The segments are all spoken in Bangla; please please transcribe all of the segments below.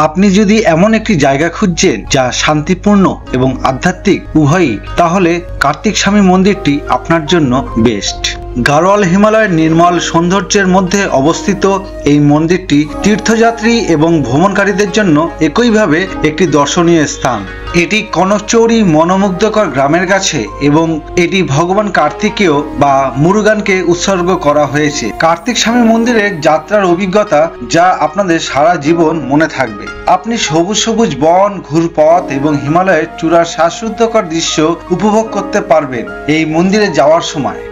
আপনি যদি এমন একটি জায়গা খুঁজছেন যা শান্তিপূর্ণ এবং আধ্যাত্মিক উভয়ই, তাহলে কার্তিক স্বামী মন্দিরটি আপনার জন্য বেস্ট। গাড়োয়াল হিমালয়ের নির্মল সৌন্দর্যের মধ্যে অবস্থিত এই মন্দিরটি তীর্থযাত্রী এবং ভ্রমণকারীদের জন্য একইভাবে একটি দর্শনীয় স্থান। এটি কনকচৌরি মনোমুগ্ধকর গ্রামের কাছে এবং এটি ভগবান কার্তিকেয় বা মুরুগানকে উৎসর্গ করা হয়েছে। কার্তিক স্বামী মন্দিরের যাত্রার অভিজ্ঞতা যা আপনাদের সারা জীবন মনে থাকবে। আপনি সবুজ সবুজ বন, ঘুরপথ এবং হিমালয়ের চূড়ার শ্বাসরুদ্ধকর দৃশ্য উপভোগ করতে পারবেন এই মন্দিরে যাওয়ার সময়।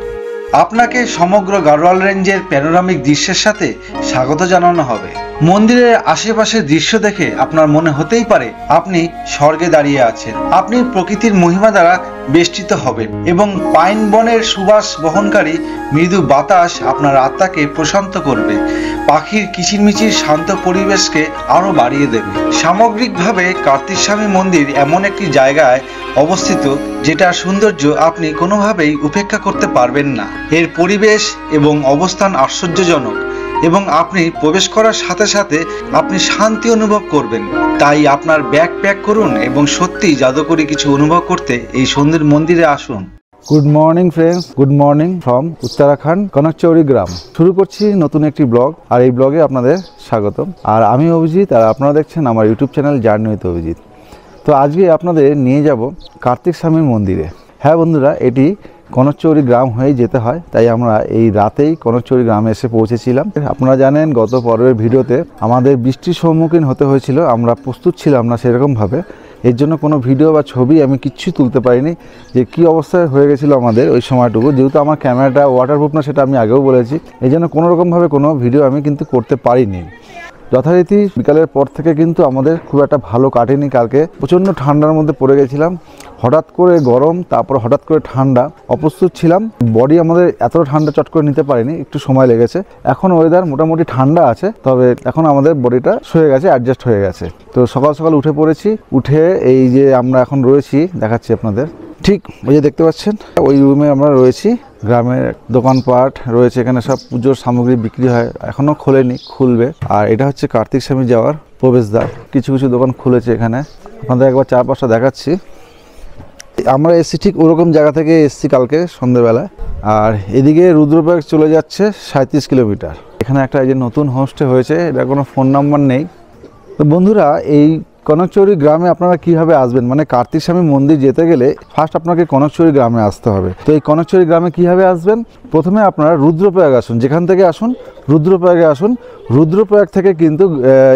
আপনাকে সমগ্র গাড়োয়াল রেঞ্জের প্যানোরামিক দৃশ্যের সাথে স্বাগত জানানো হবে। মন্দিরের আশেপাশের দৃশ্য দেখে আপনার মনে হতেই পারে আপনি স্বর্গে দাঁড়িয়ে আছেন। আপনি প্রকৃতির মহিমা দ্বারা বেষ্টিত হবেন এবং পাইন বনের সুবাস বহনকারী মৃদু বাতাস আপনার আত্মাকে প্রশান্ত করবে, পাখির কিচিরমিচির শান্ত পরিবেশকে আরো বাড়িয়ে দেবে। সামগ্রিকভাবে কার্তিক স্বামী মন্দির এমন একটি জায়গায় অবস্থিত যেটার সৌন্দর্য আপনি কোনোভাবেই উপেক্ষা করতে পারবেন না। এর পরিবেশ এবং অবস্থান আশ্চর্যজনক এবং আপনি প্রবেশ করার সাথে সাথে আপনি শান্তি অনুভব করবেন। তাই আপনার ব্যাগ প্যাক করুন এবং সত্যি জাদুকরী কিছু অনুভব করতে এই সুন্দর মন্দিরে আসুন। Good morning friends, good morning from Uttarakhand Kanakchauri গ্রাম। শুরু করছি নতুন একটি ব্লগ, আর এই ব্লগে আপনাদের স্বাগতম। আর আমি অভিজিৎ, আর আপনারা দেখছেন আমার YouTube channel journey with Abhijit. তো আজকে আপনাদের নিয়ে যাব কার্তিক স্বামীর মন্দিরে। হ্যাঁ বন্ধুরা, এটি কনকচৌরি গ্রাম হয়ে যেতে হয়, তাই আমরা এই রাতেই কনকচৌরি গ্রামে এসে পৌঁছেছিলাম। আপনারা জানেন গত পর্বের ভিডিওতে আমাদের বৃষ্টির সম্মুখীন হতে হয়েছিল, আমরা প্রস্তুত ছিলাম না সেরকমভাবে। এর জন্য কোনো ভিডিও বা ছবি আমি কিচ্ছু তুলতে পারিনি যে কী অবস্থায় হয়ে গেছিলো আমাদের ওই সময়টুকু। যেহেতু আমার ক্যামেরাটা ওয়াটারপ্রুফ না, সেটা আমি আগেও বলেছি, এই জন্য কোনোরকমভাবে কোনো ভিডিও আমি কিন্তু করতে পারিনি। যথারীতি বিকালের পর থেকে কিন্তু আমাদের খুব একটা ভালো কাটেনি। কালকে প্রচণ্ড ঠান্ডার মধ্যে পড়ে গেছিলাম, হঠাৎ করে গরম, তারপর হঠাৎ করে ঠান্ডা, অপ্রস্তুত ছিলাম। বডি আমাদের এত ঠান্ডা চট করে নিতে পারেনি, একটু সময় লেগেছে। এখন ওয়েদার মোটামুটি ঠান্ডা আছে, তবে এখন আমাদের বডিটা সয়ে গেছে, অ্যাডজাস্ট হয়ে গেছে। তো সকাল সকাল উঠে পড়েছি। উঠে এই যে আমরা এখন রয়েছি, দেখাচ্ছি আপনাদের, ঠিক ওই যে দেখতে পাচ্ছেন ওই রুমে আমরা রয়েছি। গ্রামের দোকানপাট রয়েছে, এখানে সব পুজোর সামগ্রী বিক্রি হয়, এখনও খোলেনি, খুলবে। আর এটা হচ্ছে কার্তিক স্বামী যাওয়ার প্রবেশদ্বার। কিছু কিছু দোকান খুলেছে এখানে, আপনাদের একবার চারপাশটা দেখাচ্ছি। আমরা এসছি ঠিক ওরকম জায়গা থেকে এসছি কালকে সন্ধ্যেবেলায়। আর এদিকে রুদ্রপ্রয়াগ চলে যাচ্ছে 37 কিলোমিটার। এখানে একটা এই যে নতুন হোমস্টে হয়েছে, এটা কোনো ফোন নাম্বার নেই। তো বন্ধুরা, এই কনকচৌরি গ্রামে আপনারা কিভাবে আসবেন, মানে কার্তিক স্বামী মন্দির যেতে গেলে ফার্স্ট আপনাকে কনকচৌরি গ্রামে আসতে হবে। তো এই কনকচৌরি গ্রামে কিভাবে আসবেন, প্রথমে আপনারা রুদ্রপ্রয়াগ আসুন, যেখান থেকে আসুন রুদ্রপ্রয়াগে আসুন। রুদ্রপ্রয়াগ থেকে কিন্তু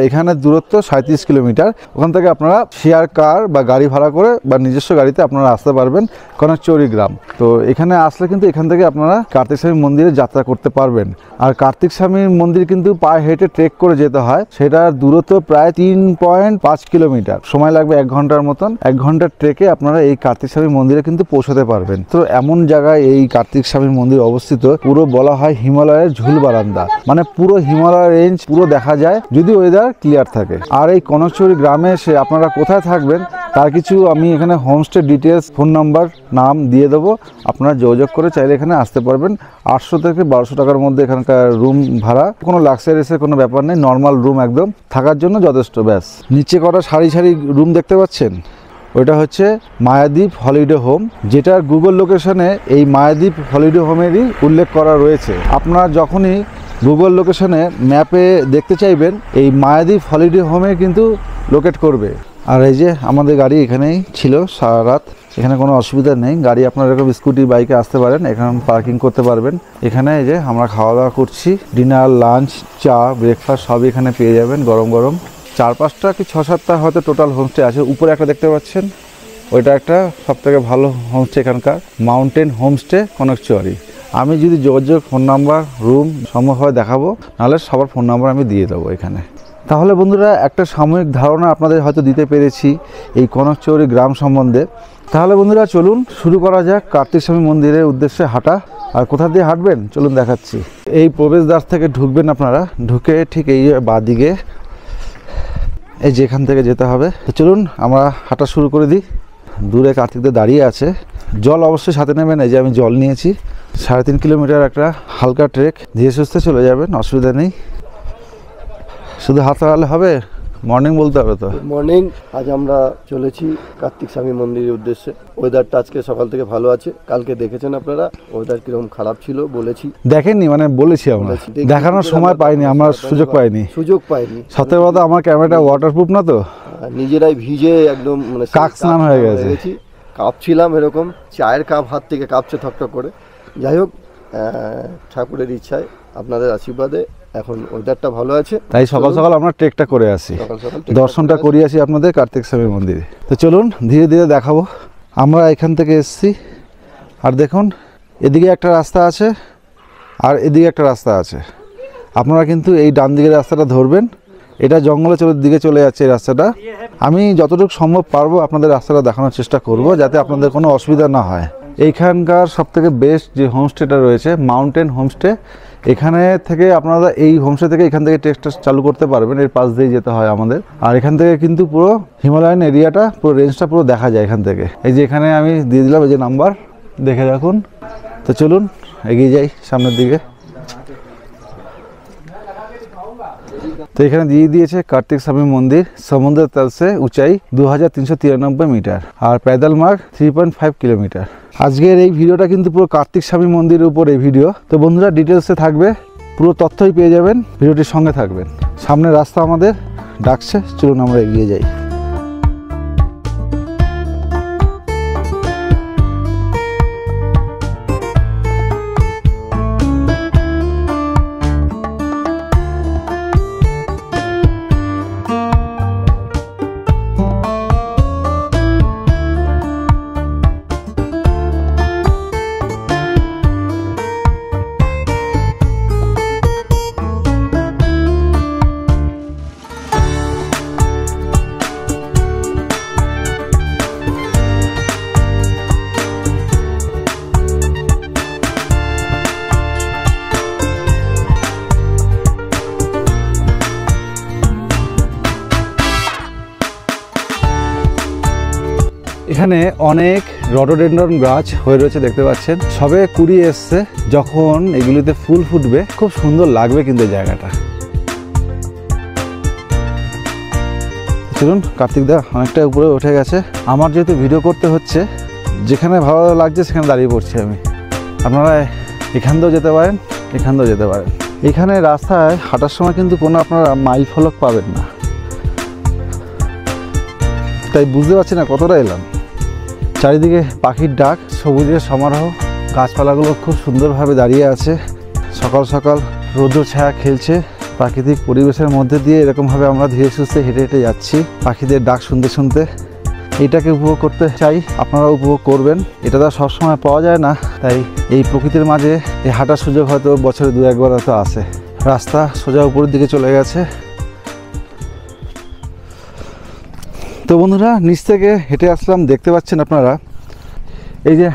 এখানের দূরত্ব 37 কিলোমিটার। ওখান থেকে আপনারা শেয়ার কার বা গাড়ি ভাড়া করে বা নিজস্ব গাড়িতে আপনারা আসতে পারবেন কনকচৌরি গ্রাম। তো এখানে আসলে কিন্তু এখান থেকে আপনারা কার্তিক স্বামী মন্দিরে যাত্রা করতে পারবেন। আর কার্তিক স্বামীর মন্দির কিন্তু পায়ে হেঁটে ট্রেক করে যেতে হয়, সেটার দূরত্ব প্রায় 3.5 কিলোমিটার, সময় লাগবে 1 ঘন্টার মতন। 1 ঘন্টার ট্রেকে আপনারা এই কার্তিক স্বামী মন্দিরে কিন্তু পৌঁছাতে পারবেন। তো এমন জায়গায় এই কার্তিক স্বামীর মন্দির অবস্থিত, পুরো বলা হয় হিমালয়ের ঝুল বারান্দা, মানে পুরো হিমালয় রেঞ্জ পুরো দেখা যায় যদি ওয়েদার ক্লিয়ার থাকে। আর এই কনকচৌরি গ্রামে এসে আপনারা কোথায় থাকবেন তার কিছু আমি এখানে হোমস্টে ডিটেলস, ফোন নাম্বার, নাম দিয়ে দেবো। আপনারা যোগাযোগ করে চাইলে এখানে আসতে পারবেন। 800 থেকে 1200 টাকার মধ্যে এখানকার রুম ভাড়া, কোনো লাক্সারিয়াসের কোনো ব্যাপার নেই, নর্মাল রুম একদম থাকার জন্য যথেষ্ট। ব্যাস, নিচে করা সারি সারি রুম দেখতে পাচ্ছেন, ওইটা হচ্ছে মায়াদ্বীপ হলিডে হোম, যেটার গুগল লোকেশনে এই মায়াদ্বীপ হলিডে হোমেরই উল্লেখ করা রয়েছে। আপনারা যখনই গুগল লোকেশনে ম্যাপে দেখতে চাইবেন, এই মায়াদ্বীপ হলিডে হোমে কিন্তু লোকেট করবে। আর এই যে আমাদের গাড়ি এখানেই ছিল সারা রাত, এখানে কোনো অসুবিধা নেই। গাড়ি আপনারা এরকম স্কুটি, বাইকে আসতে পারেন, এখানে পার্কিং করতে পারবেন। এখানে এই যে আমরা খাওয়া দাওয়া করছি, ডিনার, লাঞ্চ, চা, ব্রেকফাস্ট সবই এখানে পেয়ে যাবেন গরম গরম। 4-5টা কি 6-7টা হয়তো টোটাল হোমস্টে আছে। উপরে একটা দেখতে পাচ্ছেন, ওইটা একটা সবথেকে ভালো হোমস্টে এখানকার, মাউন্টেন হোমস্টে কনকচৌরি। আমি যদি যোগাযোগ, ফোন নাম্বার, রুম সম্ভব হয় দেখাবো, নাহলে সবার ফোন নাম্বার আমি দিয়ে দেবো এখানে। তাহলে বন্ধুরা, একটা সাময়িক ধারণা আপনাদের হয়তো দিতে পেরেছি এই কনকচৌরি গ্রাম সম্বন্ধে। তাহলে বন্ধুরা চলুন শুরু করা যাক কার্তিক স্বামী মন্দিরের উদ্দেশ্যে হাঁটা। আর কোথা দিয়ে হাঁটবেন চলুন দেখাচ্ছি। এই প্রবেশদ্বার থেকে ঢুকবেন আপনারা, ঢুকে ঠিক এই বাঁদিকে এই যেখান থেকে যেতে হবে। তো চলুন আমরা হাঁটা শুরু করে দিই। দূরে কার্তিকদের দাঁড়িয়ে আছে, জল অবশ্যই সাথে নেবেন। এই যে আমি জল নিয়েছি। 3.5 কিলোমিটার একটা হালকা ট্রেক, ধীরে সুস্থে চলে যাবেন, অসুবিধা নেই। শুধু হাত লাগালে হবে, মর্নিং বলতে হবে তো। মর্নিং। আজ আমরা চলেছি কার্তিক স্বামী মন্দিরের উদ্দেশ্যে। ওয়েদারটা আজকে সকাল থেকে ভালো আছে। কালকে দেখেছেন আপনারা ওয়েদার কিরকম খারাপ ছিল, বলেছি। দেখেননি মানে বলেছি আমরা, দেখানোর সময় পাইনি, আমরা সুযোগ পাইনি। সত্যি কথা আমার ক্যামেরাটা ওয়াটারপ্রুফ না তো, নিজেরাই ভিজে একদম মানে কাক স্নান হয়ে গেছে। কাঁপছিলাম এরকম, চায়ের কাপ হাত থেকে কাঁপছে ঠকঠক করে। যাই হোক, ঠাকুরের ইচ্ছায় আপনাদের আশীর্বাদে এখন ওয়েদারটা ভালো আছে, তাই সকাল সকাল আমরা ট্রেকটা করে আসি, দর্শনটা করিয়ে আসি আপনাদের কার্তিক স্বামী মন্দিরে। তো চলুন ধীরে ধীরে দেখাবো। আমরা এখান থেকে এসছি, আর দেখুন এদিকে একটা রাস্তা আছে আর এদিকে একটা রাস্তা আছে। আপনারা কিন্তু এই ডান দিকের রাস্তাটা ধরবেন, এটা জঙ্গলে দিকে চলে যাচ্ছে এই রাস্তাটা। আমি যতটুকু সম্ভব পারবো আপনাদের রাস্তাটা দেখানোর চেষ্টা করব, যাতে আপনাদের কোনো অসুবিধা না হয়। এইখানকার সবথেকে বেস্ট যে হোমস্টেটা রয়েছে মাউন্টেন হোমস্টে, এখানে থেকে আপনারা এই হোমস্টে থেকে এখান থেকে ট্রেকটা চালু করতে পারবেন। এর পাশ দিয়ে যেতে হয় আমাদের, আর এখান থেকে কিন্তু পুরো হিমালয়ান এরিয়াটা, পুরো রেঞ্জটা পুরো দেখা যায় এখান থেকে। এই যে এখানে আমি দিয়ে দিলাম এই যে নাম্বার, দেখে রাখুন। তো চলুন এগিয়ে যাই সামনের দিকে। তো এখানে দিয়ে দিয়েছে কার্তিক স্বামী মন্দির, সমুদ্র তল সে উঁচাই 2393 মিটার, আর প্যাডেল মার্ক 3.5 কিলোমিটার। আজকের এই ভিডিওটা কিন্তু পুরো কার্তিক স্বামী মন্দিরের উপর এই ভিডিও। তো বন্ধুরা ডিটেলসে থাকবে, পুরো তথ্যই পেয়ে যাবেন, ভিডিওটির সঙ্গে থাকবেন। সামনে রাস্তা আমাদের ডাকছে, চলুন আমরা এগিয়ে যাই। এখানে অনেক রডোডেন্ড্রন গাছ হয়ে রয়েছে, দেখতে পাচ্ছেন সবে কুড়ি এসছে। যখন এগুলিতে ফুল ফুটবে খুব সুন্দর লাগবে কিন্তু জায়গাটা। চলুন, কার্তিক দা অনেকটা উপরে উঠে গেছে। আমার যেহেতু ভিডিও করতে হচ্ছে, যেখানে ভালো লাগছে সেখানে দাঁড়িয়ে পড়ছি আমি। আপনারা এখান দিয়েও যেতে পারেন, এখান দিয়েও যেতে পারেন। এখানে রাস্তায় হাঁটার সময় কিন্তু কোনো আপনারা মাইল ফলক পাবেন না, তাই বুঝতে পারছি না কতটা এলাম। চারিদিকে পাখির ডাক, সবুজের সমারোহ, গাছপালাগুলো খুব সুন্দরভাবে দাঁড়িয়ে আছে। সকাল সকাল রৌদ্র ছায়া খেলছে, প্রাকৃতিক পরিবেশের মধ্যে দিয়ে এরকমভাবে আমরা ধীরে সুস্থে হেঁটে হেঁটে যাচ্ছি, পাখিদের ডাক শুনতে শুনতে। এইটাকে উপভোগ করতে চাই, আপনারা উপভোগ করবেন। এটা তো সবসময় পাওয়া যায় না, তাই এই প্রকৃতির মাঝে এই হাঁটার সুযোগ হয়তো বছরে 2-1 হয়তো আসে। রাস্তা সোজা উপরের দিকে চলে গেছে। তো বন্ধুরা নিচ থেকে হেঁটে আসলাম, দেখতে পাচ্ছেন আপনারা। এই যে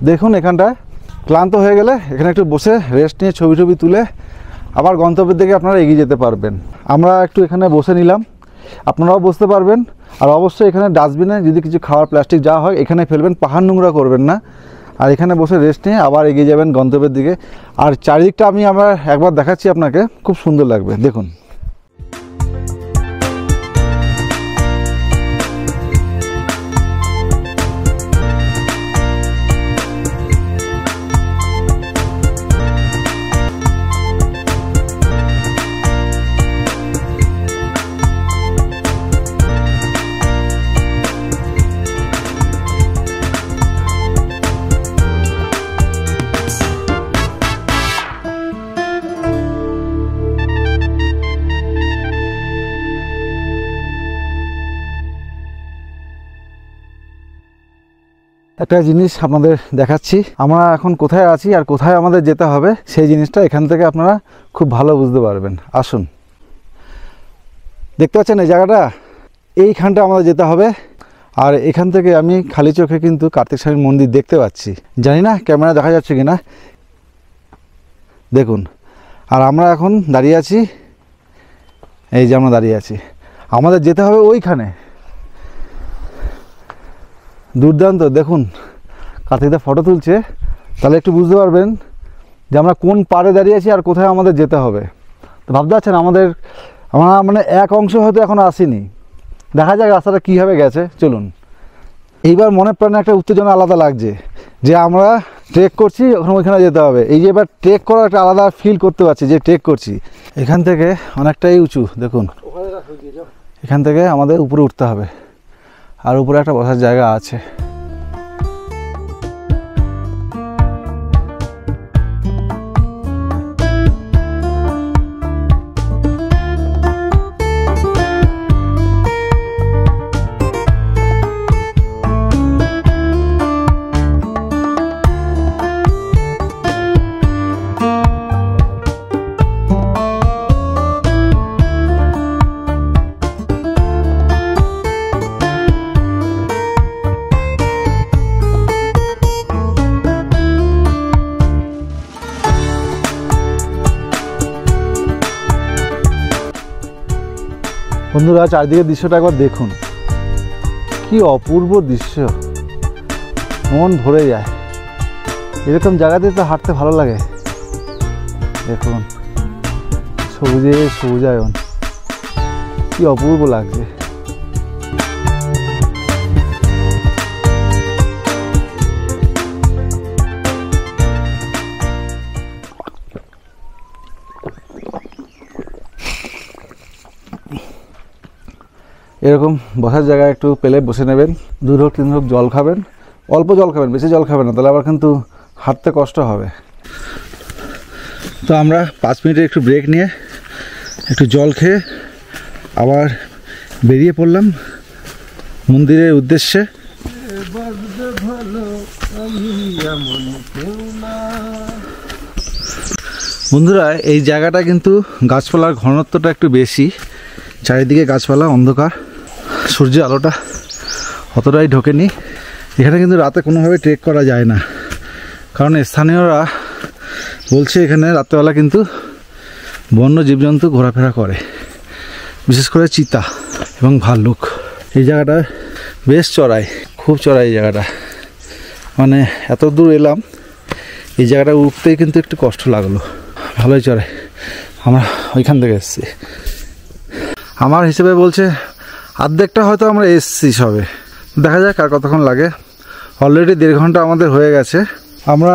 দেখুন এখানটায় ক্লান্ত হয়ে গেলে এখানে একটু বসে রেস্ট নিয়ে ছবি টবি তুলে আবার গন্তব্যের দিকে আপনারা এগিয়ে যেতে পারবেন। আমরা একটু এখানে বসে নিলাম, আপনারাও বসতে পারবেন। আর অবশ্যই এখানে ডাস্টবিনে যদি কিছু খাওয়ার প্লাস্টিক যা হয় এখানে ফেলবেন, পাহাড় নোংরা করবেন না। আর এখানে বসে রেস্ট নিয়ে আবার এগিয়ে যাবেন গন্তব্যের দিকে। আর চারিদিকটা আমি একবার দেখাচ্ছি আপনাকে, খুব সুন্দর লাগবে দেখুন। একটা জিনিস আপনাদের দেখাচ্ছি, আমরা এখন কোথায় আছি আর কোথায় আমাদের যেতে হবে সেই জিনিসটা এখান থেকে আপনারা খুব ভালো বুঝতে পারবেন। আসুন, দেখতে পাচ্ছেন এই জায়গাটা, এইখানটা আমাদের যেতে হবে। আর এখান থেকে আমি খালি চোখে কিন্তু কার্তিক স্বামীর মন্দির দেখতে পাচ্ছি, জানি না ক্যামেরা দেখা যাচ্ছে কিনা, দেখুন। আর আমরা এখন দাঁড়িয়ে আছি, এই যে আমরা দাঁড়িয়ে আছি, আমাদের যেতে হবে ওইখানে। দুর্দান্ত, দেখুন কার্তিকদা ফটো তুলছে, তাহলে একটু বুঝতে পারবেন যে আমরা কোন পাড়ে দাঁড়িয়ে আছি আর কোথায় আমাদের যেতে হবে। তো ভাবতে পারছেন আমরা মানে এক অংশ হয়তো এখন আসিনি, দেখা যাক রাস্তাটা কীভাবে গেছে। চলুন, এইবার মনে প্রাণে একটা উত্তেজনা আলাদা লাগছে যে আমরা ট্রেক করছি, ওইখানে যেতে হবে। এই যে এবার ট্রেক করার একটা আলাদা ফিল করতে পারছি যে ট্রেক করছি। এখান থেকে অনেকটাই উঁচু, দেখুন এখান থেকে আমাদের উপরে উঠতে হবে, আর উপরে একটা বসার জায়গা আছে। বন্ধুরা, চারদিকের দৃশ্যটা একবার দেখুন, কি অপূর্ব দৃশ্য, মন ভরে যায়। এরকম জায়গাতে তো হাঁটতে ভালো লাগে। দেখুন সবুজে সবুজায়ন, কি অপূর্ব লাগছে। এরকম বসার জায়গা একটু পেলে বসে নেবেন, 2 হোক 3 হোক জল খাবেন, অল্প জল খাবেন, বেশি জল খাবেন না, তাহলে আবার কিন্তু হাঁটতে কষ্ট হবে। তো আমরা 5 মিনিটের একটু ব্রেক নিয়ে একটু জল খেয়ে আবার বেরিয়ে পড়লাম মন্দিরের উদ্দেশ্যে। বন্ধুরা, এই জায়গাটা কিন্তু গাছপালার ঘনত্বটা একটু বেশি, চারিদিকে গাছপালা, অন্ধকার, সূর্যের আলোটা অতটাই ঢোকেনি। এখানে কিন্তু রাতে কোনোভাবে ট্রেক করা যায় না, কারণ স্থানীয়রা বলছে এখানে রাত্রেবেলা কিন্তু বন্য জীবজন্তু ঘোরাফেরা করে, বিশেষ করে চিতা এবং ভাল্লুক। এই জায়গাটা বেশ চড়াই, খুব চড়াই এই জায়গাটা, মানে এত দূর এলাম, এই জায়গাটা উঠতেই কিন্তু একটু কষ্ট লাগলো, ভালোই চড়াই। আমরা ওইখান থেকে এসেছি, আমার হিসেবে বলছে অর্ধেকটা হয়তো আমরা এসছি সবে, দেখা যাক আর কতক্ষণ লাগে। অলরেডি 1.5 ঘন্টা আমাদের হয়ে গেছে। আমরা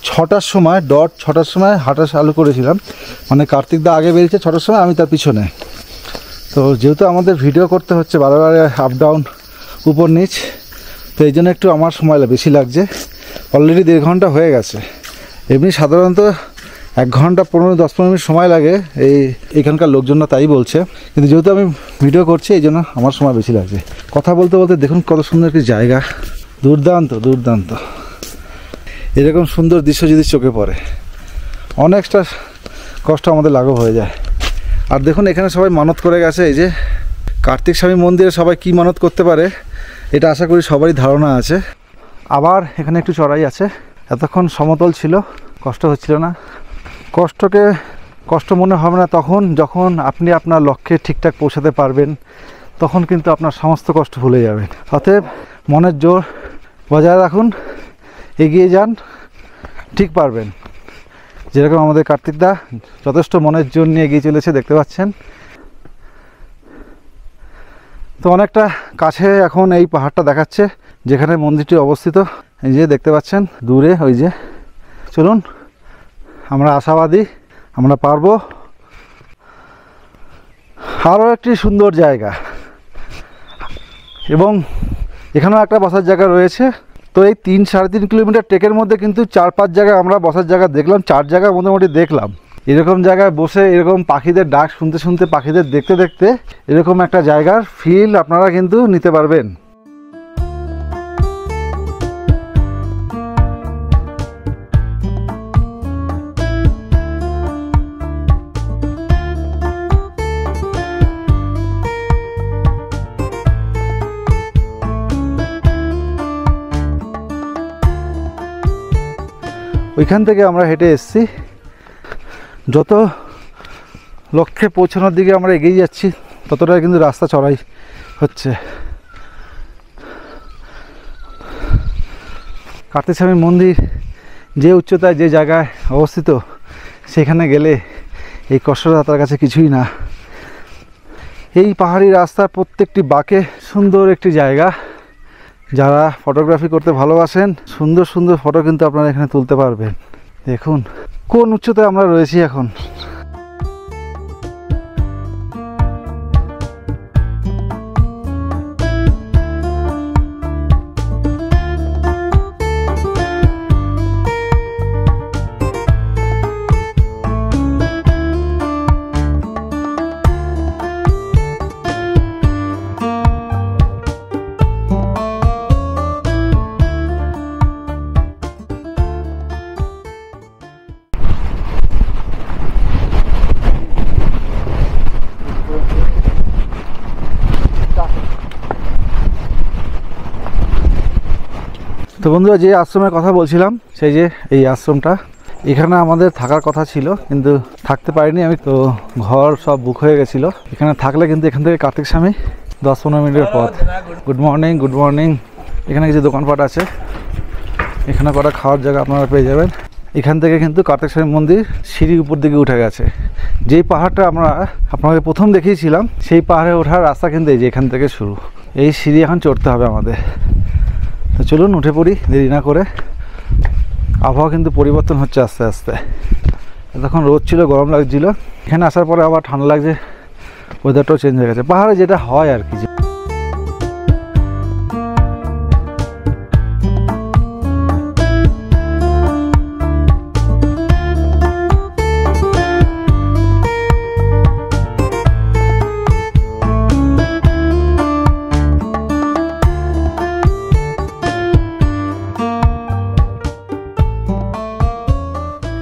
6টার সময় ডট 6টার সময় হাঁটা চালু করেছিলাম, মানে কার্তিক দা আগে বেরিয়েছে 6টার সময়, আমি তার পিছনে। তো যেহেতু আমাদের ভিডিও করতে হচ্ছে বারে আপ ডাউন উপর নিচ, তো এই জন্য একটু আমার সময় বেশি লাগছে। অলরেডি 1.5 ঘন্টা হয়ে গেছে। এমনি সাধারণত 1 ঘন্টা 10-15 মিনিট সময় লাগে এইখানকার লোকজনরা তাই বলছে, কিন্তু যেহেতু আমি ভিডিও করছি এই জন্য আমার সময় বেশি লাগছে। কথা বলতে বলতে দেখুন কত সুন্দর একটি জায়গা, দুর্দান্ত দুর্দান্ত। এরকম সুন্দর দৃশ্য যদি চোখে পড়ে, অনেকটা কষ্ট আমাদের লাঘব হয়ে যায়। আর দেখুন এখানে সবাই মানত করে গেছে, এই যে কার্তিক স্বামী মন্দিরে সবাই কি মানত করতে পারে এটা আশা করি সবারই ধারণা আছে। আবার এখানে একটু চড়াই আছে, এতক্ষণ সমতল ছিল, কষ্ট হচ্ছিল না। কষ্টকে কষ্ট মনে হবে না তখন যখন আপনি আপনার লক্ষ্যে ঠিকঠাক পৌঁছাতে পারবেন, তখন কিন্তু আপনার সমস্ত কষ্ট ভুলে যাবেন। অতএব মনের জোর বজায় রাখুন, এগিয়ে যান, ঠিক পারবেন। যেরকম আমাদের কার্তিক দা যথেষ্ট মনের জোর নিয়ে এগিয়ে চলেছে, দেখতে পাচ্ছেন। তো অনেকটা কাছে এখন এই পাহাড়টা দেখাচ্ছে যেখানে মন্দিরটি অবস্থিত, এই যে দেখতে পাচ্ছেন দূরে, ওই যে। চলুন, আমরা আশাবাদী আমরা পারবো। আরও একটি সুন্দর জায়গা, এবং এখানেও একটা বসার জায়গা রয়েছে। তো এই 3-3.5 কিলোমিটার ট্রেকের মধ্যে কিন্তু 4-5 জায়গায় আমরা বসার জায়গা দেখলাম, 4 জায়গা মোটামুটি দেখলাম। এরকম জায়গায় বসে এরকম পাখিদের ডাক শুনতে শুনতে, পাখিদের দেখতে দেখতে এরকম একটা জায়গার ফিল আপনারা কিন্তু নিতে পারবেন। ওইখান থেকে আমরা হেঁটে এসেছি। যত লক্ষ্যে পৌঁছানোর দিকে আমরা এগিয়ে যাচ্ছি ততটাই কিন্তু রাস্তা চড়াই হচ্ছে। কার্তিক স্বামী মন্দির যে উচ্চতায় যে জায়গায় অবস্থিত, সেখানে গেলে এই কষ্টটা তার কাছে কিছুই না। এই পাহাড়ি রাস্তার প্রত্যেকটি বাঁকে সুন্দর একটি জায়গা। যারা ফটোগ্রাফি করতে ভালোবাসেন সুন্দর সুন্দর ফটো কিন্তু আপনারা এখানে তুলতে পারবেন। দেখুন কোন উচ্চতায় আমরা রয়েছি এখন। তো বন্ধুরা, যে আশ্রমের কথা বলছিলাম সেই যে এই আশ্রমটা, এখানে আমাদের থাকার কথা ছিল কিন্তু থাকতে পারিনি আমি। তো ঘর সব বুক হয়ে গেছিলো। এখানে থাকলে কিন্তু এখান থেকে কার্তিক স্বামী 10-15 মিনিটের পথ। Good morning, good morning. এখানে কিছু দোকানপাট আছে, এখানে কটা খাওয়ার জায়গা আপনারা পেয়ে যাবেন। এখান থেকে কিন্তু কার্তিক স্বামী মন্দির সিঁড়ি উপর দিকে উঠে গেছে। যেই পাহাড়টা আমরা আপনাকে প্রথম দেখিয়েছিলাম সেই পাহাড়ে ওঠার রাস্তা কিন্তু এই যে এখান থেকে শুরু। এই সিঁড়ি এখন চড়তে হবে আমাদের। তো চলুন উঠে পড়ি দেরি না করে। আবহাওয়া কিন্তু পরিবর্তন হচ্ছে আস্তে আস্তে। তখন রোদ ছিল, গরম লাগছিল, এখানে আসার পরে আবার ঠান্ডা লাগছে, ওয়েদারটাও চেঞ্জ হয়ে গেছে। পাহাড়ে যেটা হয় আর কি।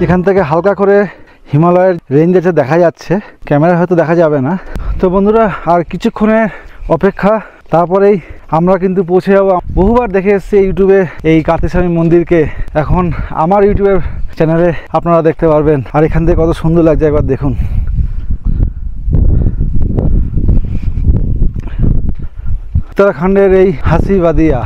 এখান থেকে হালকা করে হিমালয়ের রেঞ্জ আছে দেখা যাচ্ছে, ক্যামেরা হয়তো দেখা যাবে না। তো বন্ধুরা, আর কিছুক্ষণের অপেক্ষা, তারপরেই আমরা কিন্তু পৌঁছে যাবো। বহুবার দেখে এসেছি ইউটিউবে এই কার্তিক স্বামী মন্দিরকে, এখন আমার ইউটিউবের চ্যানেলে আপনারা দেখতে পারবেন। আর এখান থেকে কত সুন্দর লাগছে একবার দেখুন। উত্তরাখণ্ডের এই হাসি বাদিয়া।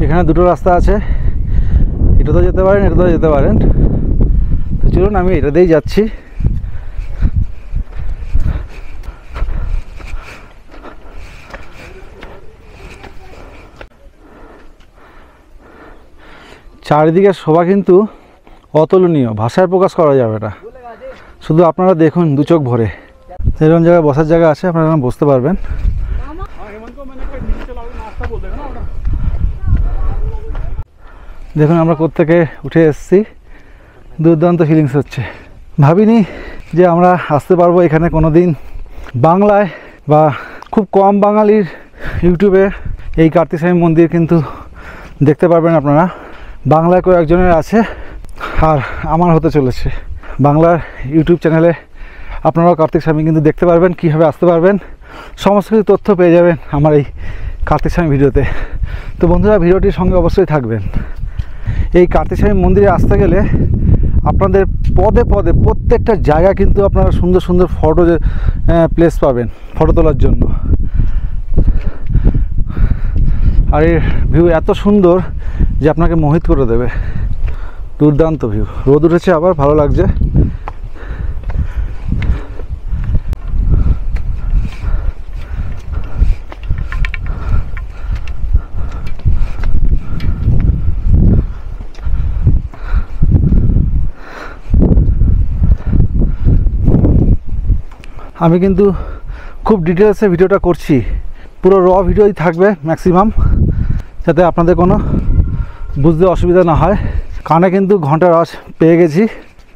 এখানে দুটো রাস্তা আছে, এটাতেও যেতে পারেন, এটাতেও যেতে পারেন। তো চলুন আমি এটাতেই যাচ্ছি। চারিদিকের শোভা কিন্তু অতুলনীয়, ভাষায় প্রকাশ করা যাবে না। শুধু আপনারা দেখুন দু চোখ ভরে। এরকম জায়গায় বসার জায়গা আছে, আপনারা বসতে পারবেন। দেখুন আমরা কোত্থেকে উঠে এসেছি, দুর্দান্ত ফিলিংস হচ্ছে। ভাবিনি যে আমরা আসতে পারবো এখানে কোনো দিন। বাংলায় বা খুব কম বাঙালির ইউটিউবে এই কার্তিক স্বামী মন্দির কিন্তু দেখতে পারবেন আপনারা। বাংলায় কয়েকজনের আছে, আর আমার হতে চলেছে। বাংলার ইউটিউব চ্যানেলে আপনারাও কার্তিক স্বামী কিন্তু দেখতে পারবেন, কীভাবে আসতে পারবেন সমস্ত কিছু তথ্য পেয়ে যাবেন আমার এই কার্তিক স্বামী ভিডিওতে। তো বন্ধুরা, ভিডিওটির সঙ্গে অবশ্যই থাকবেন। এই কার্তিক স্বামী মন্দিরে আসতে গেলে আপনাদের পদে পদে প্রত্যেকটা জায়গা কিন্তু আপনারা সুন্দর সুন্দর ফটো প্লেস পাবেন ফটো তোলার জন্য। আর এর ভিউ এত সুন্দর যে আপনাকে মোহিত করে দেবে। দুর্দান্ত ভিউ। রোদ উঠেছে আবার, ভালো লাগছে। আমি কিন্তু খুব ডিটেলসে ভিডিওটা করছি, পুরো র ভিডিওই থাকবে ম্যাক্সিমাম, যাতে আপনাদের কোনো বুঝতে অসুবিধা না হয়। কানে কিন্তু ঘন্টার আওয়াজ পেয়ে গেছি,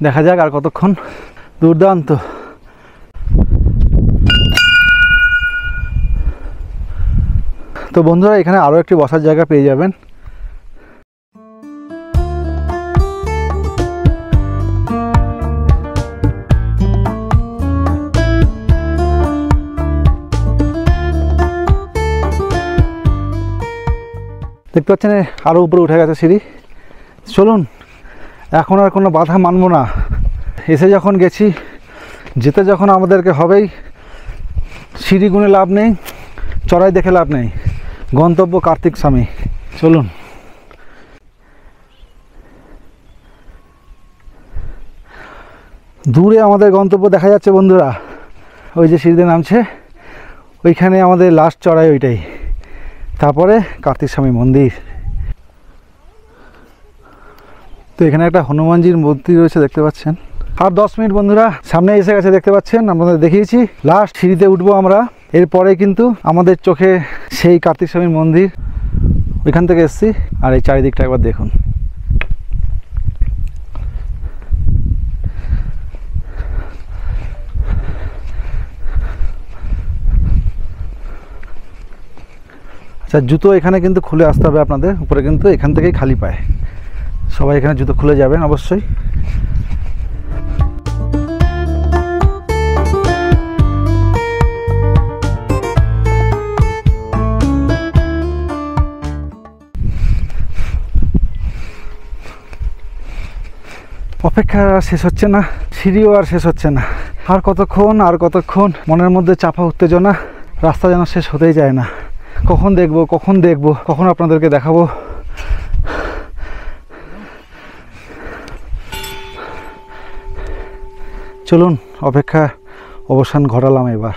দেখা যাক আর কতক্ষণ। দুর্দান্ত। তো বন্ধুরা, এখানে আরও একটি বসার জায়গা পেয়ে যাবেন। দেখতে পাচ্ছেন আরও উপরে উঠে গেছে সিঁড়ি। চলুন, এখন আর কোনো বাধা মানব না। এসে যখন গেছি, যেতে যখন আমাদেরকে হবেই। সিঁড়ি গুনে লাভ নেই, চড়াই দেখে লাভ নেই, গন্তব্য কার্তিক স্বামী। চলুন। দূরে আমাদের গন্তব্য দেখা যাচ্ছে বন্ধুরা, ওই যে সিঁড়িতে নামছে, ওইখানে আমাদের লাস্ট চড়াই ওইটাই, তারপরে কার্তিক স্বামী মন্দির। তো এখানে একটা হনুমানজির মূর্তি রয়েছে দেখতে পাচ্ছেন। আর 10 মিনিট বন্ধুরা, সামনে এসে গেছে দেখতে পাচ্ছেন, আপনাদের দেখিয়েছি। লাস্ট সিঁড়িতে উঠবো আমরা, এরপরে কিন্তু আমাদের চোখে সেই কার্তিক স্বামীর মন্দির। ওইখান থেকে এসছি, আর এই চারিদিকটা একবার দেখুন। আচ্ছা, জুতো এখানে কিন্তু খুলে আসতে হবে আপনাদের, উপরে কিন্তু এখান থেকেই খালি পায়, সবাই এখানে জুতো খুলে যাবেন অবশ্যই। অপেক্ষা আর শেষ হচ্ছে না, সিঁড়িও আর শেষ হচ্ছে না। আর কতক্ষণ, আর কতক্ষণ, মনের মধ্যে চাপা উত্তেজনা, রাস্তা যেন শেষ হতেই যায় না। কখন দেখবো, কখন দেখবো, কখন আপনাদেরকে দেখাবো। চলুন, অপেক্ষা অবসান ঘটালাম এবার।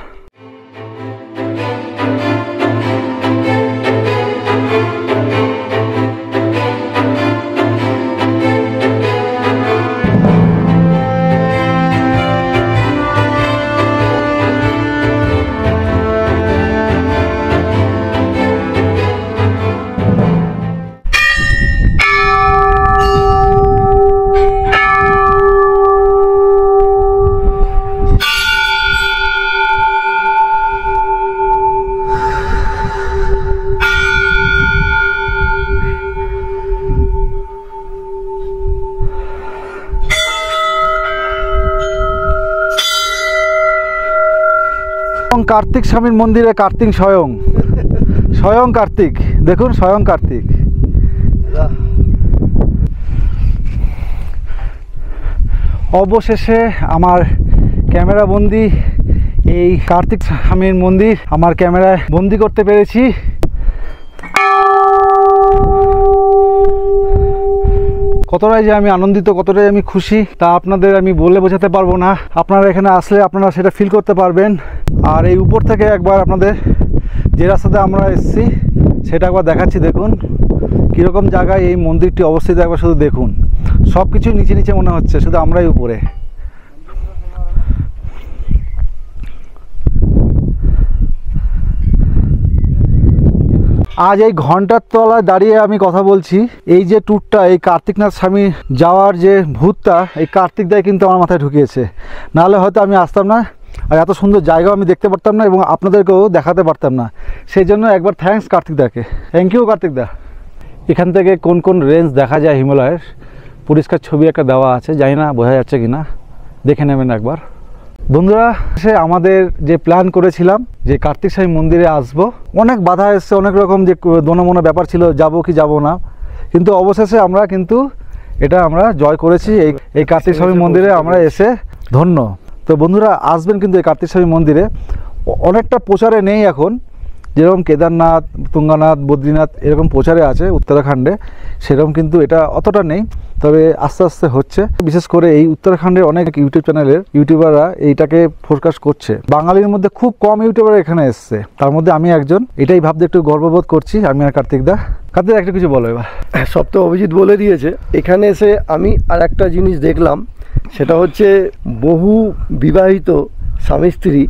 কার্তিক স্বামীর মন্দিরে কার্তিক স্বয়ং, স্বয়ং কার্তিক, দেখুন স্বয়ং কার্তিক। অবশেষে আমার ক্যামেরা বন্দি এই কার্তিক স্বামীর মন্দির আমার ক্যামেরায় বন্দি করতে পেরেছি। কতটাই যে আমি আনন্দিত, কতটাই আমি খুশি, তা আপনাদের আমি বলে বোঝাতে পারবো না। আপনারা এখানে আসলে আপনারা সেটা ফিল করতে পারবেন। আর এই উপর থেকে একবার আপনাদের যে রাস্তাতে আমরা এসেছি সেটা একবার দেখাচ্ছি, দেখুন কীরকম জায়গায় এই মন্দিরটি অবস্থিত, একবার শুধু দেখুন। সব কিছু নিচে নিচে মনে হচ্ছে, শুধু আমরাই উপরে। আজ এই ঘন্টার তলায় দাঁড়িয়ে আমি কথা বলছি। এই যে ট্যুরটা, এই কার্তিকনাথ স্বামী যাওয়ার যে ভূতটা, এই কার্তিক দায় কিন্তু আমার মাথায় ঢুকিয়েছে, নাহলে হয়তো আমি আসতাম না, আর এত সুন্দর জায়গাও আমি দেখতে পারতাম না এবং আপনাদেরকেও দেখাতে পারতাম না। সেই জন্য একবার থ্যাঙ্কস কার্তিক দাকে, থ্যাংক ইউ কার্তিক দা। এখান থেকে কোন কোন রেঞ্জ দেখা যায় হিমালয়ের পরিষ্কার ছবি একটা দেওয়া আছে, জানি না বোঝা যাচ্ছে কিনা, দেখে নেবেন একবার। বন্ধুরা, সে আমাদের যে প্ল্যান করেছিলাম যে কার্তিক স্বামী মন্দিরে আসবো, অনেক বাধা এসছে, অনেক রকম যে দোনমনো ব্যাপার ছিল, যাব কি যাব না, কিন্তু অবশেষে আমরা কিন্তু এটা আমরা জয় করেছি। এই কার্তিক স্বামী মন্দিরে আমরা এসে ধন্য। তো বন্ধুরা, আসবেন কিন্তু এই কার্তিক স্বামী মন্দিরে। অনেকটা প্রচারে নেই এখন, যেরকম কেদারনাথ, তুঙ্গানাথ, বদ্রীনাথ এরকম প্রচারে আছে উত্তরাখণ্ডে, সেরকম কিন্তু এটা অতটা নেই, তবে আস্তে আস্তে হচ্ছে। বিশেষ করে এই উত্তরাখণ্ডের অনেক ইউটিউব চ্যানেলের ইউটিউবাররা এইটাকে ফোকাস করছে। বাঙালির মধ্যে খুব কম ইউটিউবার এখানে এসছে, তার মধ্যে আমি একজন। এটাই ভাবতে একটু গর্ববোধ করছি আমি আর কার্তিক দা। কার্তিক একটা কিছু বলো এবার। সব তো অভিজিৎ বলে দিয়েছে। এখানে এসে আমি আর একটা জিনিস দেখলাম, সেটা হচ্ছে বহু বিবাহিত স্বামী স্ত্রী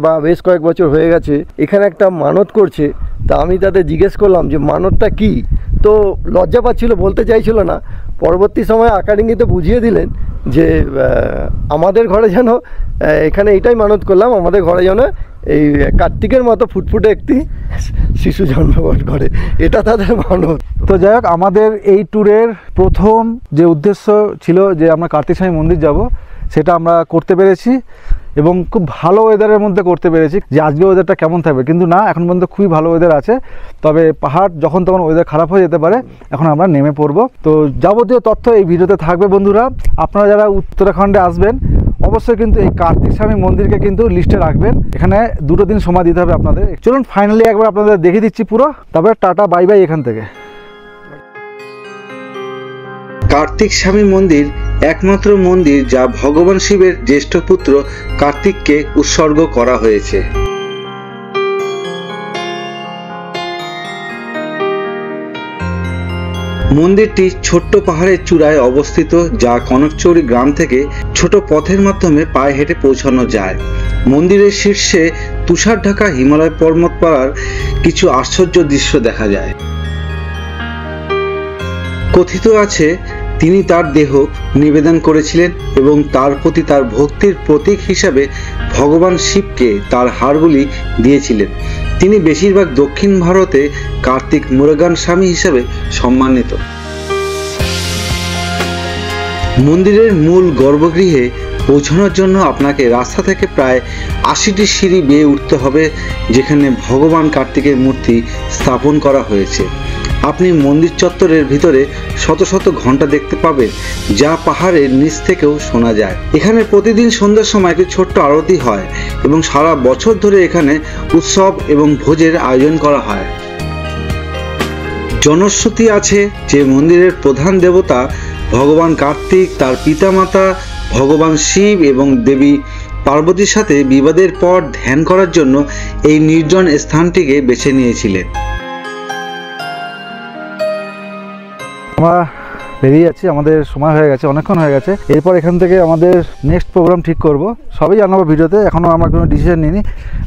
বা বেশ কয়েক বছর হয়ে গেছে এখানে একটা মানত করছে। তা আমি তাদের জিজ্ঞেস করলাম যে মানতটা কি, তো লজ্জা পাচ্ছিল, বলতে চাইছিল না। পরবর্তী সময়ে আকারিঙ্গিতে বুঝিয়ে দিলেন যে আমাদের ঘরে যেন, এখানে এটাই মানত করলাম, আমাদের ঘরে যেন এই কার্তিকের মতো ফুটফুটে একটি শিশু জন্মগ্রহণ করে, এটা তাদের মানত। তো যাই হোক, আমাদের এই ট্যুরের প্রথম যে উদ্দেশ্য ছিল যে আমরা কার্তিক স্বামী মন্দির যাব, সেটা আমরা করতে পেরেছি এবং খুব ভালো ওয়েদারের মধ্যে করতে পেরেছি। যে আজকে ওয়েদারটা কেমন থাকবে, কিন্তু না, এখন পর্যন্ত খুবই ভালো ওয়েদার আছে। তবে পাহাড় যখন তখন ওয়েদার খারাপ হয়ে যেতে পারে, এখন আমরা নেমে পড়বো। তো যাবতীয় তথ্য এই ভিডিওতে থাকবে বন্ধুরা। আপনারা যারা উত্তরাখণ্ডে আসবেন অবশ্যই কিন্তু এই কার্তিক স্বামী মন্দিরকে কিন্তু লিস্টে রাখবেন। এখানে 2 দিন সময় দিতে হবে আপনাদের। চলুন ফাইনালি একবার আপনাদের দেখিয়ে দিচ্ছি পুরো, তারপরে টাটা বাই বাই এখান থেকে। কার্তিক স্বামী মন্দির একমাত্র মন্দির যা ভগবান শিবের জ্যেষ্ঠ পুত্র কার্তিককে উৎসর্গ করা হয়েছে। মন্দিরটি ছোট্ট পাহাড়ের চূড়ায় অবস্থিত, যা কনকচৌরি গ্রাম থেকে ছোট পথের মাধ্যমে পায়ে হেঁটে পৌঁছানো যায়। মন্দিরের শীর্ষে তুষার ঢাকা হিমালয় পর্বতমালার কিছু আশ্চর্য দৃশ্য দেখা যায়। কথিত আছে তিনি তার দেহ নিবেদন করেছিলেন এবং তার প্রতি তার ভক্তির প্রতীক হিসাবে ভগবান শিবকে তার হাড়গুলি দিয়েছিলেন। তিনি বেশিরভাগ দক্ষিণ ভারতে কার্তিক মুরগান স্বামী হিসাবে সম্মানিত। মন্দিরের মূল গর্ভগৃহে পৌঁছানোর জন্য আপনাকে রাস্তা থেকে প্রায় 80টি সিঁড়ি বেয়ে উঠতে হবে, যেখানে ভগবান কার্তিকের মূর্তি স্থাপন করা হয়েছে। আপনি মন্দির চত্বরের ভিতরে শত শত ঘন্টা দেখতে পাবেন, যা পাহাড়ের নিচ থেকেও শোনা যায়। এখানে প্রতিদিন সন্ধ্যার সময় একটি ছোট্ট আরতি হয় এবং সারা বছর ধরে এখানে উৎসব এবং ভোজের আয়োজন করা হয়। জনশ্রুতি আছে যে মন্দিরের প্রধান দেবতা ভগবান কার্তিক তার পিতামাতা ভগবান শিব এবং দেবী পার্বতীর সাথে বিবাদের পর ধ্যান করার জন্য এই নির্জন স্থানটিকে বেছে নিয়েছিলেন। আমরা বেরিয়ে যাচ্ছি, আমাদের সময় হয়ে গেছে, অনেকক্ষণ হয়ে গেছে। এরপর এখান থেকে আমাদের নেক্সট প্রোগ্রাম ঠিক করব, সবই জানাবো ভিডিওতে। এখনও আমরা কোনো ডিসিশন নিইনি।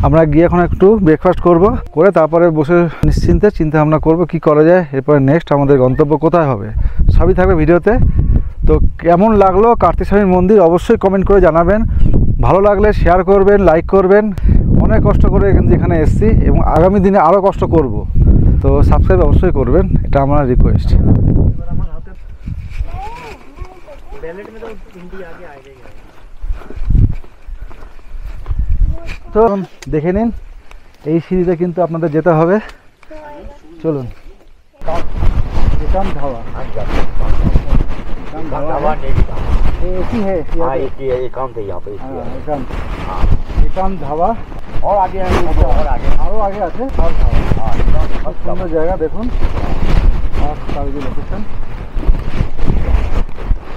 আমরা গিয়ে এখন একটু ব্রেকফাস্ট করব, করে তারপরে বসে নিশ্চিন্তে চিন্তা ভাবনা করবো কী করা যায়, এরপরে নেক্সট আমাদের গন্তব্য কোথায় হবে, সবই থাকবে ভিডিওতে। তো কেমন লাগলো কার্তিক স্বামীর মন্দির অবশ্যই কমেন্ট করে জানাবেন। ভালো লাগলে শেয়ার করবেন, লাইক করবেন। অনেক কষ্ট করে কিন্তু এখানে এসেছি এবং আগামী দিনে আরও কষ্ট করব, তো সাবস্ক্রাইব অবশ্যই করবেন, এটা আমার রিকোয়েস্ট। তো দেখে নিন, এই সিঁড়িতে কিন্তু আপনাদের যেতে হবে। চলুন। আরো আগে আছে সুন্দর জায়গা, দেখুন লোকেশন।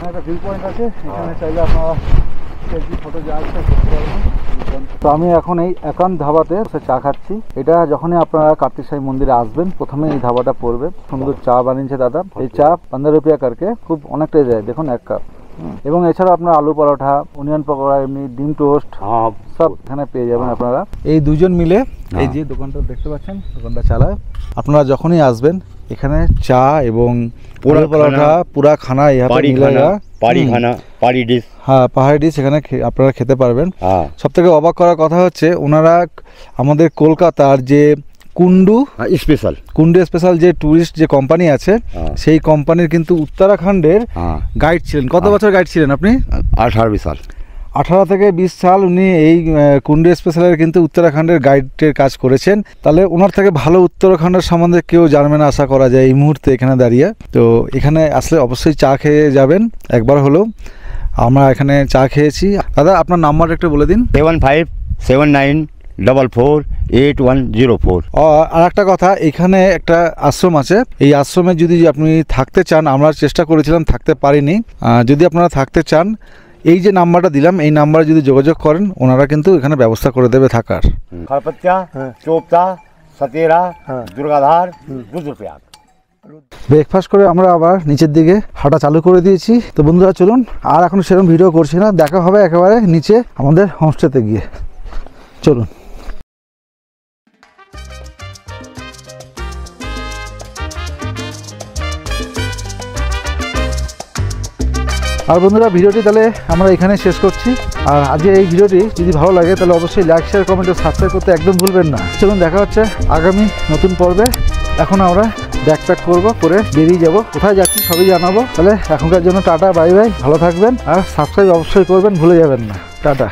একটা ভিউ পয়েন্ট আছে, এখানে চাইলে আপনারা সেলফি ফটো যা আছে করতে পারবেন। তো আমি এখন এই একান্ত ধাবাতে চা খাচ্ছি। এটা যখনই আপনারা কার্তিক স্বামী মন্দিরে আসবেন প্রথমে এই ধাবাটা পড়বে। সুন্দর চা বানিয়েছে দাদা। এই চা 15 রুপিয়া করকে, খুব অনেকটাই যায়, দেখুন 1 কাপ। এবং এছাড়া আপনার আলু পরোটা, অনিয়ন পকোড়া, এমনি ডিম টোস্ট সব এখানে পেয়ে যাবেন আপনারা। এই দুজন মিলে এই যে দোকানটা দেখতে পাচ্ছেন, দোকানটা চালায়। আপনারা যখনই আসবেন এখানে চা এবং আলু পরোটা পুরা খানা মিলেগা, পাহাড়ি ডিশ এখানে আপনারা খেতে পারবেন। সব থেকে অবাক করার কথা হচ্ছে ওনারা আমাদের কলকাতার যে কুন্ডু স্পেশাল যে ট্যুরিস্ট যে কোম্পানি আছে, সেই কোম্পানির কিন্তু উত্তরাখণ্ডের গাইড ছিলেন। কত বছর গাইড ছিলেন আপনি? 18 থেকে 20 সাল উনি এই কুন্ডু স্পেশালের কিন্তু উত্তরাখণ্ডের গাইডের কাজ করেছেন। তাহলে ওনার থেকে ভালো উত্তরাখণ্ডের সম্বন্ধে কেউ জানবে না আশা করা যায় এই মুহূর্তে এখানে দাঁড়িয়ে। তো এখানে আসলে অবশ্যই চা খেয়ে যাবেন একবার হলেও। আমরা এখানে চা খেয়েছি। দাদা আপনার নাম্বার একটু বলে দিন। 7579448104। আর একটা কথা, এখানে একটা আশ্রম আছে। এই আশ্রমে যদি আপনি থাকতে চান, আমরা চেষ্টা করেছিলাম, থাকতে পারিনি। যদি আপনারা থাকতে চান, এই যে নাম্বারটা দিলাম, এই নাম্বারে যদি যোগাযোগ করেন ওনারা কিন্তু এখানে ব্যবস্থা করে দেবে থাকার। খড়পত্তা, চোপতা, সতেরা, দুর্গাধার, রুদ্রপ্রয়াগ। ব্রেকফাস্ট করে আমরা আবার নিচের দিকে হাঁটা চালু করে দিয়েছি। তো বন্ধুরা চলুন, আর এখন সেরকম ভিডিও করছি না, দেখা হবে একেবারে নিচে আমাদের হোমস্টেতে গিয়ে। চলুন। আর বন্ধুরা ভিডিওটি তাহলে আমরা এখানে শেষ করছি। আর আজকে এই ভিডিওটি যদি ভালো লাগে তাহলে অবশ্যই লাইক, শেয়ার, কমেন্ট ও সাবস্ক্রাইব করতে একদম ভুলবেন না। চলুন দেখা হচ্ছে আগামী নতুন পর্বে। এখন আমরা ব্যাকপ্যাক করবো, করে বেরিয়ে যাব। কোথায় যাচ্ছি সবই জানাবো। তাহলে এখনকার জন্য টাটা বাই বাই, ভালো থাকবেন আর সাবস্ক্রাইব অবশ্যই করবেন, ভুলে যাবেন না। টাটা।